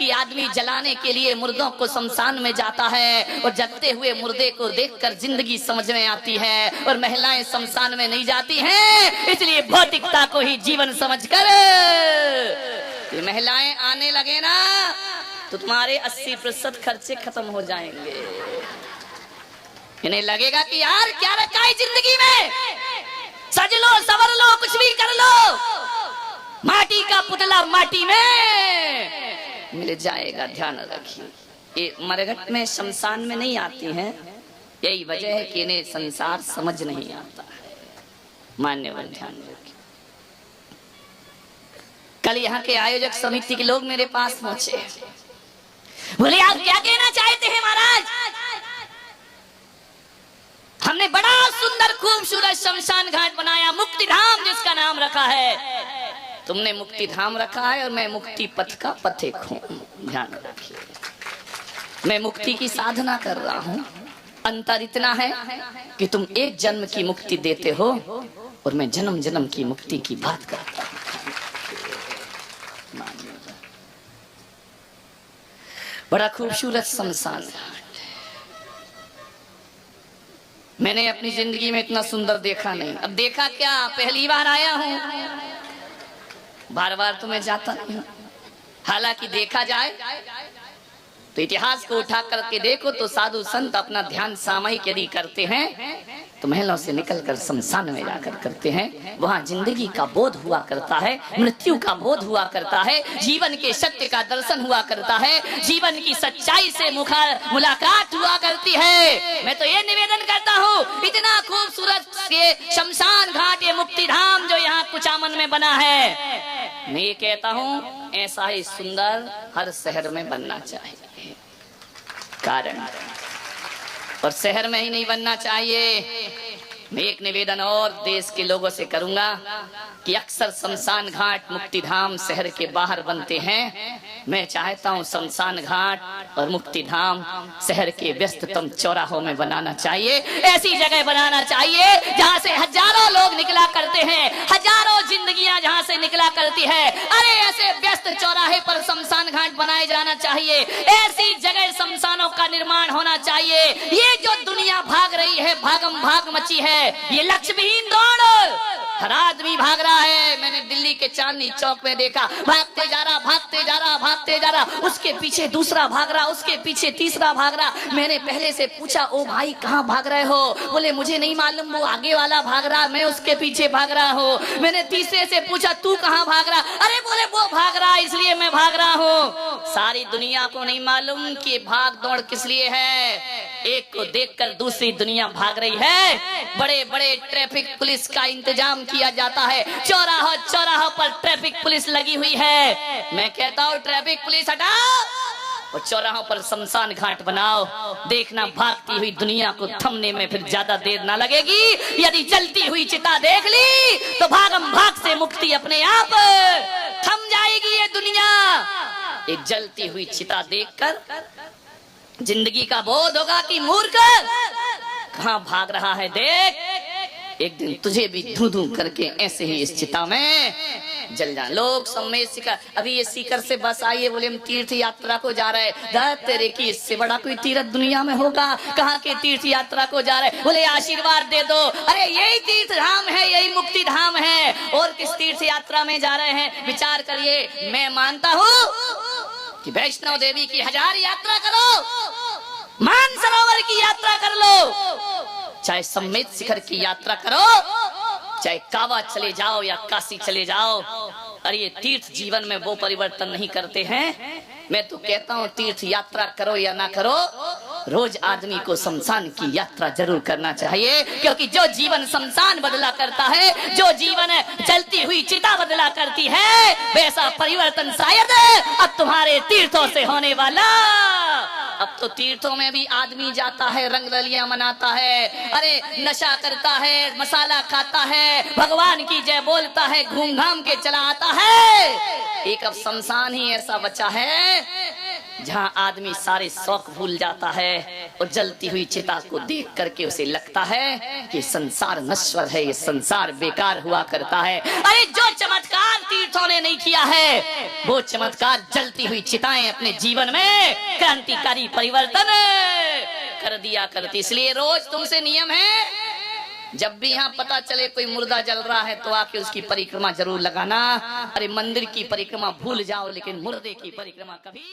कि आदमी जलाने के लिए मुर्दों को शमशान में जाता है और जलते हुए मुर्दे को देखकर जिंदगी समझ में आती है, और महिलाएं शमशान में नहीं जाती हैं, इसलिए भौतिकता को ही जीवन समझकर ये महिलाएं आने लगे ना तो तुम्हारे 80% खर्चे खत्म हो जाएंगे। इन्हें लगेगा कि यार क्या रखा है जिंदगी में, सज लो सवर लो कुछ भी कर लो, माटी का पुतला माटी में मिल जाएगा। ध्यान रखिए, ये मरघट में शमशान में नहीं आती हैं, यही वजह है कि इन्हें संसार समझ नहीं आता है। मान्यवर ध्यान रखिए, कल यहाँ के आयोजक समिति के लोग मेरे पास पहुंचे, बोले आप क्या कहना चाहते हैं महाराज, हमने बड़ा सुंदर खूबसूरत शमशान घाट बनाया, मुक्ति धाम जिसका नाम रखा है, तुमने मुक्ति धाम रखा है और मैं मुक्ति पथ का पथिक हूं। ध्यान रखिए, मैं मुक्ति की साधना कर रहा हूं, अंतर इतना है कि तुम एक जन्म की मुक्ति देते हो और मैं जन्म जन्म की मुक्ति की बात करता हूं। बड़ा खूबसूरत शमशान घाट, मैंने अपनी जिंदगी में इतना सुंदर देखा नहीं। अब देखा क्या, पहली बार आया हूं, बार बार तो मैं जाता नहीं हूं। हालांकि देखा जाए तो इतिहास को उठा करके देखो तो साधु संत अपना ध्यान सामयिक यदि करते हैं तो महलों से निकलकर शमशान में जाकर करते हैं। वहां जिंदगी का बोध हुआ करता है, मृत्यु का बोध हुआ करता है, जीवन के सत्य का दर्शन हुआ करता है, जीवन की सच्चाई से मुलाकात हुआ करती है। मैं तो ये निवेदन करता हूँ, इतना खूबसूरत ये शमशान घाट, ये मुक्ति धाम जो यहाँ कुचामन में बना है, मैं ये कहता हूँ ऐसा ही सुंदर हर शहर में बनना चाहिए। कारण और शहर में ही नहीं बनना चाहिए। मैं एक निवेदन और देश के लोगों से करूंगा कि अक्सर शमशान घाट मुक्ति धाम शहर के बाहर बनते हैं। मैं चाहता हूं शमशान घाट और मुक्ति धाम शहर के व्यस्ततम चौराहों में बनाना चाहिए। ऐसी जगह बनाना चाहिए जहां से हजारों लोग निकला करते हैं, हजारों जिंदगियां जहां से निकला करती है। अरे ऐसे व्यस्त चौराहे पर शमशान घाट बनाए जाना चाहिए, ऐसी जगह शमशानों का निर्माण होना चाहिए। ये जो दुनिया भाग रही है, भागम भाग मची है, ये लक्ष्यहीन दौड़, हर आदमी भाग रहा है। मैंने दिल्ली के चांदनी चौक में देखा, भागते जा रहा, भागते जा रहा, भागते जा रहा, उसके पीछे दूसरा भाग रहा, उसके पीछे तीसरा भाग रहा। मैंने पहले से पूछा, ओ भाई कहाँ भाग रहे हो? बोले मुझे नहीं मालूम, वो आगे वाला भाग रहा, मैं उसके पीछे भाग रहा हूँ। मैंने तीसरे से पूछा, तू कहाँ भाग रहा? अरे बोले वो भाग रहा इसलिए मैं भाग रहा हूँ। सारी दुनिया को नहीं मालूम कि भाग दौड़ किस लिए है। एक को देखकर दूसरी दुनिया भाग रही है। बड़े बड़े ट्रैफिक पुलिस का इंतजाम किया जाता है, चौराहा चौराहा पर ट्रैफिक पुलिस लगी हुई है। मैं कहता हूँ ट्रैफिक पुलिस हटाओ और चौराहों पर शमशान घाट बनाओ। देखना भागती हुई दुनिया को थमने में फिर ज्यादा देर ना लगेगी। यदि जलती हुई चिता देख ली तो भागम भाग से मुक्ति अपने आप थम जाएगी। ये दुनिया एक जलती हुई चिता देखकर जिंदगी का बोध होगा कि मूर्ख कहाँ भाग रहा है। देख एक दिन तुझे भी धू धू करके ऐसे ही इस चिता में जल जा। लोग समय सीकर, अभी ये सीकर से बस आई है, बोले हम तीर्थ यात्रा को जा रहे हैं। तेरे की इससे बड़ा कोई तीर्थ दुनिया में होगा? कहाँ के तीर्थ यात्रा को जा रहे? बोले आशीर्वाद दे दो। अरे यही तीर्थ धाम है, यही मुक्ति धाम है, और किस तीर्थ यात्रा में जा रहे हैं? विचार करिए। मैं मानता हूँ कि वैष्णो देवी की 1000 यात्रा करो, मानसरोवर की यात्रा कर लो, चाहे समेत शिखर की यात्रा करो, चाहे कावा चले जाओ या काशी चले जाओ। अरे ये तीर्थ जीवन में वो परिवर्तन नहीं करते हैं। मैं तो कहता हूँ तीर्थ यात्रा करो या ना करो, रोज आदमी को शमशान की यात्रा जरूर करना चाहिए। क्योंकि जो जीवन शमशान बदला करता है, जो जीवन चलती हुई चिता बदला करती है, वैसा परिवर्तन शायद अब तुम्हारे तीर्थों से होने वाला। अब तो तीर्थों में भी आदमी जाता है, रंग रलियां मनाता है, अरे नशा करता है, मसाला खाता है, भगवान की जय बोलता है, घूम घाम के चला आता है। एक अब शमशान ही ऐसा बचा है जहां आदमी सारे शौक भूल जाता है और जलती हुई चिता को देख करके उसे लगता है कि संसार नश्वर है, ये संसार बेकार हुआ करता है। अरे जो चमत्कार तीर्थों ने नहीं किया है वो चमत्कार जलती हुई चिताएं अपने जीवन में क्रांतिकारी परिवर्तन कर दिया करती। इसलिए रोज तुमसे नियम है, जब भी यहाँ पता चले कोई मुर्दा जल रहा है तो आके उसकी परिक्रमा जरूर लगाना। अरे मंदिर की परिक्रमा भूल जाओ लेकिन मुर्दे की परिक्रमा कभी